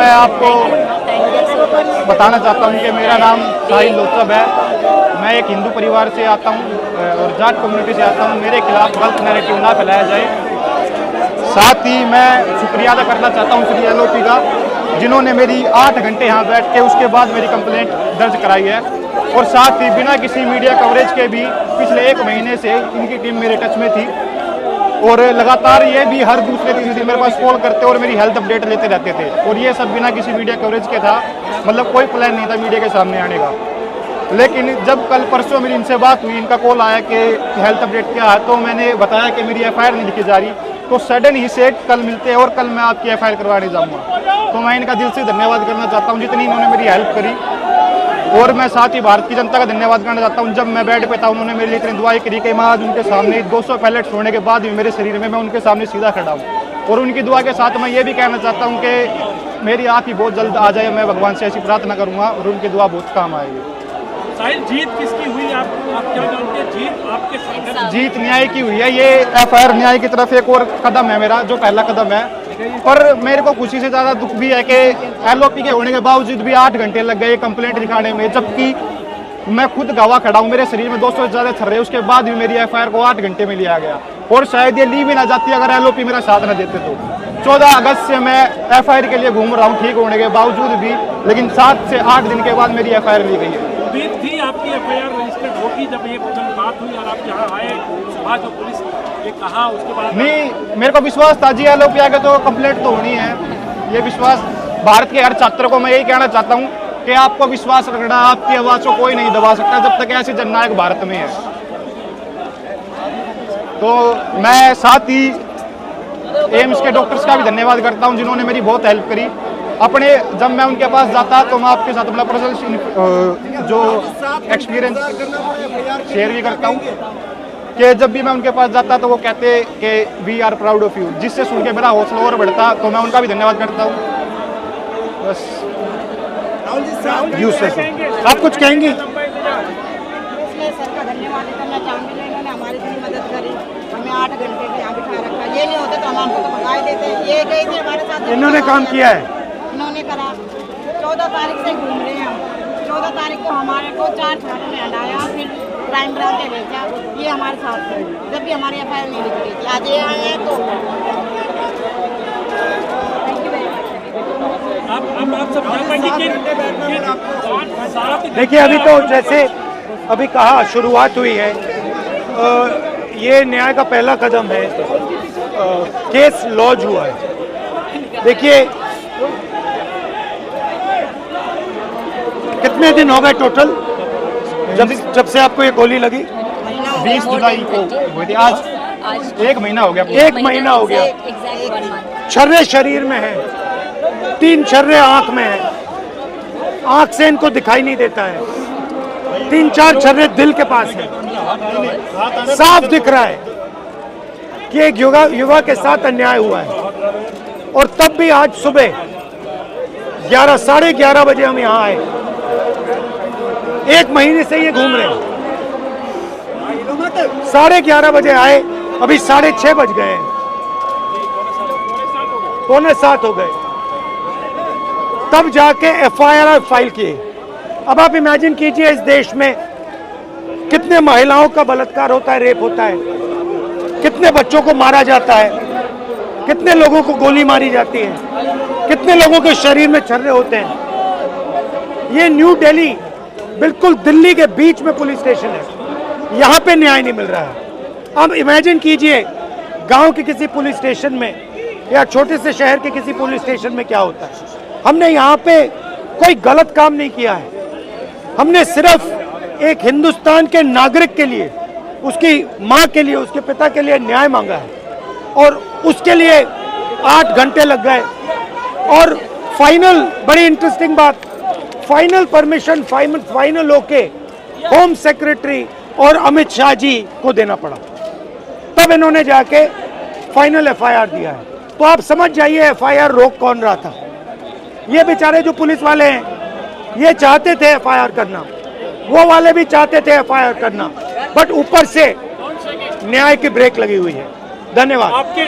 मैं आपको बताना चाहता हूँ कि मेरा नाम साहिल लोचब है। मैं एक हिंदू परिवार से आता हूँ और जाट कम्युनिटी से आता हूँ। मेरे खिलाफ गलत नैरेटिव ना फैलाया जाए। साथ ही मैं शुक्रिया अदा करना चाहता हूँ श्री LOP का, जिन्होंने मेरी 8 घंटे यहाँ बैठ के उसके बाद मेरी कंप्लेंट दर्ज कराई है। और साथ ही बिना किसी मीडिया कवरेज के भी पिछले 1 महीने से इनकी टीम मेरे टच में थी और लगातार ये भी हर दूसरे तीसरे दिन मेरे पास कॉल करते और मेरी हेल्थ अपडेट लेते रहते थे। और ये सब बिना किसी मीडिया कवरेज के था, मतलब कोई प्लान नहीं था मीडिया के सामने आने का। लेकिन जब कल परसों मेरी इनसे बात हुई, इनका कॉल आया कि हेल्थ अपडेट क्या है, तो मैंने बताया कि मेरी FIR नहीं लिखी जा रही। तो सडन ही से कल मिलते हैं और कल मैं आपकी FIR करवाने जाऊँगा। तो मैं इनका दिल से धन्यवाद करना चाहता हूँ जितनी इन्होंने मेरी हेल्प करी। और मैं साथ ही भारत की जनता का धन्यवाद करना चाहता हूँ। जब मैं बेड पे था उन्होंने मेरे लिए इतनी दुआएं करी कि मैं आज उनके सामने 200 पैलेट्स होने के बाद भी मेरे शरीर में मैं उनके सामने सीधा खड़ा हूँ। और उनकी दुआ के साथ मैं ये भी कहना चाहता हूँ कि मेरी आँख ही बहुत जल्द आ जाए। मैं भगवान से ऐसी प्रार्थना करूँगा और उनकी दुआ बहुत काम आएगी। साहिल, जीत किसकी हुई? आप क्या जानते हैं? जीत आपके संगठन, जीत न्याय की हुई है। ये FIR न्याय की तरफ एक और कदम है मेरा, जो पहला कदम है। पर मेरे को खुशी से ज़्यादा दुख भी है कि LOP के होने के बावजूद भी 8 घंटे लग गए कंप्लेंट लिखाने में, जबकि मैं खुद गवाह खड़ा हूँ। मेरे शरीर में 200 से ज़्यादा छर्रे, उसके बाद भी मेरी FIR को 8 घंटे में लिया गया। और शायद ये ली भी ना जाती अगर LOP मेरा साथ न देते। तो 14 अगस्त से मैं FIR के लिए घूम रहा हूँ ठीक होने के बावजूद भी, लेकिन 7 से 8 दिन के बाद मेरी FIR ली गई है। उम्मीद थी आपकी FIR रजिस्टर्ड होगी जब ये बात हुई और आप यहाँ आए, सुबह जो पुलिस ये कहा उसके बाद? नहीं, मेरे को विश्वास था जी LOP आगे तो कंप्लेंट तो होनी है। ये विश्वास भारत के हर छात्र को मैं यही कहना चाहता हूँ कि आपको विश्वास रखना, आपकी आवाज़ को कोई नहीं दबा सकता जब तक ऐसे जननायक भारत में है। तो मैं साथ ही एम्स के डॉक्टर्स का भी धन्यवाद करता हूँ जिन्होंने मेरी बहुत हेल्प करी। अपने जब मैं उनके पास जाता तो मैं आपके साथ अपना पर्सनल जो एक्सपीरियंस शेयर भी करता हूँ कि जब भी मैं उनके पास जाता तो वो कहते कि we are proud of you, जिससे सुन के मेरा हौसला और बढ़ता। तो मैं उनका भी धन्यवाद करता हूँ। बस आप कुछ कहेंगे? सर का धन्यवाद करना चाहूँगी, इन्होंने हमारी इतनी मदद करी, हमें 8 घंटे के यहाँ बिठा रखा। ये नहीं होता तो हम आपको तो भगा ही देते। ये गई थी हमारे साथ, इन्होंने काम किया है, इन्होंने करा। 14 तारीख से घूम रहे हैं हम। 14 तारीख को हमारे को 4 थानों में हटाया, फिर क्राइम ब्रांच में भेजा। ये हमारे साथ थे जब भी हमारी FIR नहीं लिखी थी। आज ये आए हैं तो आप सब देखिए, अभी तो जैसे अभी कहा शुरुआत हुई है, ये न्याय का पहला कदम है। केस लॉन्च हुआ है। देखिए, कितने दिन हो गए टोटल जब से आपको ये गोली लगी? 20 जुलाई को हुई थी। आज 1 महीना हो गया। 1 महीना हो गया। छर्रे शरीर में है, 3 छर्रे आंख में है। आंख से इनको दिखाई नहीं देता है। 3-4 छर्रे दिल के पास है। साफ दिख रहा है कि एक युवा के साथ अन्याय हुआ है। और तब भी आज सुबह 11-11:30 बजे हम यहाँ आए। 1 महीने से ये घूम रहे हैं। 11:30 बजे आए, अभी 6:30 बज गए हैं, 6:45 हो गए, तब जाके FIR फाइल किए। अब आप इमेजिन कीजिए, इस देश में कितने महिलाओं का बलात्कार होता है, रेप होता है, कितने बच्चों को मारा जाता है, कितने लोगों को गोली मारी जाती है, कितने लोगों के शरीर में छर्रे होते हैं। ये न्यू दिल्ली, बिल्कुल दिल्ली के बीच में पुलिस स्टेशन है। यहाँ पे न्याय नहीं मिल रहा है। अब इमेजिन कीजिए गांव के किसी पुलिस स्टेशन में या छोटे से शहर के किसी पुलिस स्टेशन में क्या होता है। हमने यहाँ पे कोई गलत काम नहीं किया है। हमने सिर्फ एक हिंदुस्तान के नागरिक के लिए, उसकी माँ के लिए, उसके पिता के लिए न्याय मांगा है और उसके लिए 8 घंटे लग गए। और फाइनल, बड़ी इंटरेस्टिंग बात, फाइनल परमिशन फाइनल होके होम सेक्रेटरी और अमित शाह जी को देना पड़ा, तब इन्होंने जाके फाइनल FIR दिया है। तो आप समझ जाइए FIR रोक कौन रहा था। ये बेचारे जो पुलिस वाले हैं, ये चाहते थे FIR करना, वो वाले भी चाहते थे FIR करना, बट ऊपर से न्याय की ब्रेक लगी हुई है। धन्यवाद। आपके